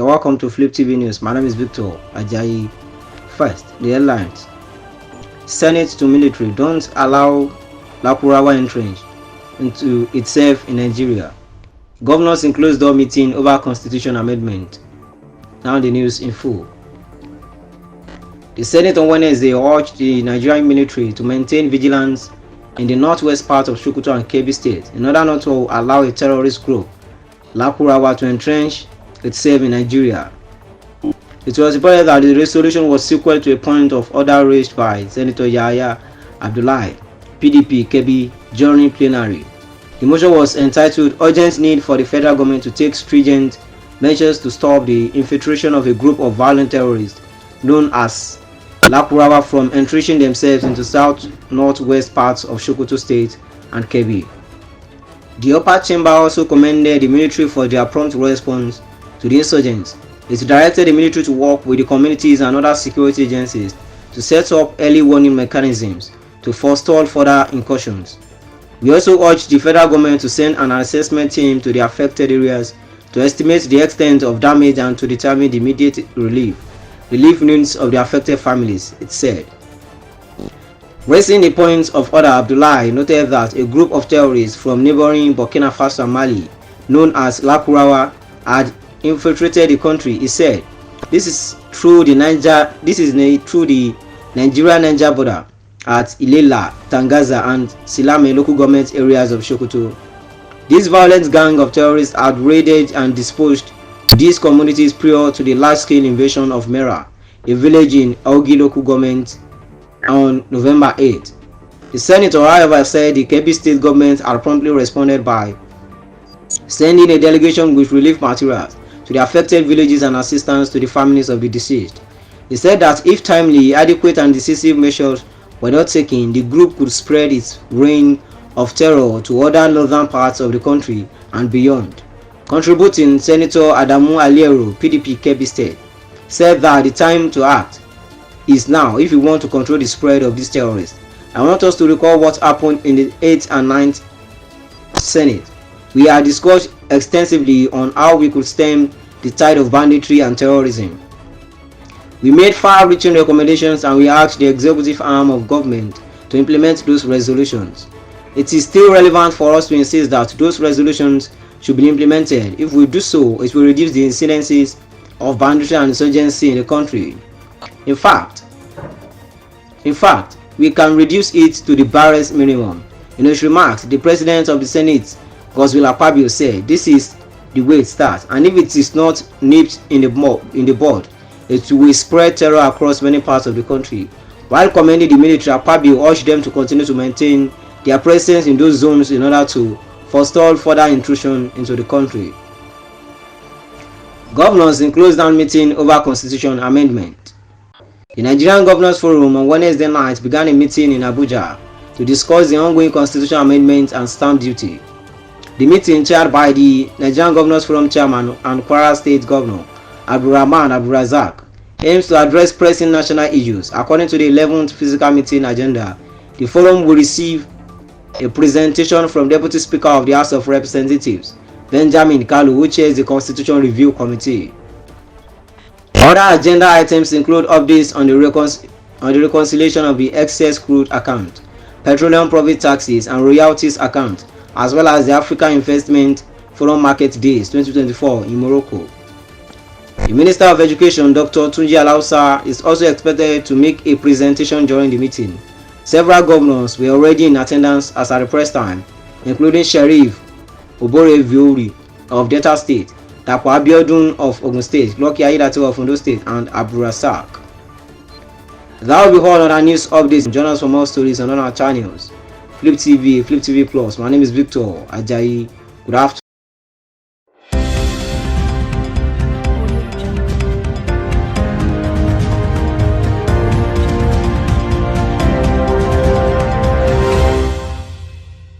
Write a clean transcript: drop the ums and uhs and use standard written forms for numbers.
and welcome to Flip TV News. My name is Victor Ajayi. First, the headlines. Senate to military don't allow Lakurawa entrench into itself in Nigeria. Governors in closed door meeting over constitution amendment. Now the news in full. The Senate on Wednesday urged the Nigerian military to maintain vigilance in the northwest part of Sokoto and Kebbi State in order not to allow a terrorist group, Lakurawa, to entrench itself in Nigeria. It was reported that the resolution was sequel to a point of order raised by Senator Yahya Abdullahi, PDP, Kebbi, during plenary. The motion was entitled Urgent Need for the Federal Government to Take Stringent Measures to Stop the Infiltration of a Group of Violent Terrorists known as Lakurawa from entrenching themselves into south-northwest parts of Sokoto State and Kebbi. The upper chamber also commended the military for their prompt response to the insurgents. It directed the military to work with the communities and other security agencies to set up early warning mechanisms to forestall further incursions. We also urged the federal government to send an assessment team to the affected areas to estimate the extent of damage and to determine the immediate relief needs of the affected families, it said. Raising the points of order, Abdullahi noted that a group of terrorists from neighboring Burkina Faso and Mali, known as Lakurawa, had infiltrated the country. He said, "This is through the Nigeria-Niger border at Ilela, Tangaza, and Silame local government areas of Sokoto. This violent gang of terrorists had raided and disposed these communities prior to the large-scale invasion of Mera, a village in Augi local government, on November 8. The senator, however, said the Kebbi state government had promptly responded by sending a delegation with relief materials to the affected villages and assistance to the families of the deceased. He said that if timely, adequate and decisive measures were not taken, the group could spread its reign of terror to other northern parts of the country and beyond. Contributing, Senator Adamu Aliero, PDP Kebbi State, said that the time to act is now if we want to control the spread of these terrorists. I want us to recall what happened in the 8th and 9th Senate. We had discussed extensively on how we could stem the tide of banditry and terrorism. We made far-reaching recommendations and we asked the executive arm of government to implement those resolutions. It is still relevant for us to insist that those resolutions should be implemented. If we do so, it will reduce the incidences of banditry and insurgency in the country. In fact, we can reduce it to the barest minimum." In his remarks, the president of the Senate, Godswill Akpabio, said, "This is the way it starts, and if it is not nipped in the bud, it will spread terror across many parts of the country." While commending the military, Akpabio urged them to continue to maintain their presence in those zones in order to forestall further intrusion into the country. Governors in closed down meeting over constitution amendment. The Nigerian Governors Forum on Wednesday night began a meeting in Abuja to discuss the ongoing constitutional amendment and stamp duty. The meeting, chaired by the Nigerian Governors Forum chairman and Kwara State Governor Abdulrahman Abdulrazak, aims to address pressing national issues. According to the 11th physical meeting agenda, the forum will receive a presentation from Deputy Speaker of the House of Representatives, Benjamin Kalu, who chairs the Constitution Review Committee. Other agenda items include updates on the reconciliation of the excess crude account, petroleum profit taxes and royalties account, as well as the African Investment Forum Market Days 2024 in Morocco. The Minister of Education, Dr. Tunji Alausa, is also expected to make a presentation during the meeting. Several governors were already in attendance as at the press time, including Sheriff Oboreviori of Delta State, Dapo Abiodun of Ogun State, Lucky Aiyedatiwa of Ondo State, and Abdulrasaq. That will be all on our news updates. Join us for more stories on our channels. Flip TV, Flip TV Plus. My name is Victor Ajayi. Good afternoon.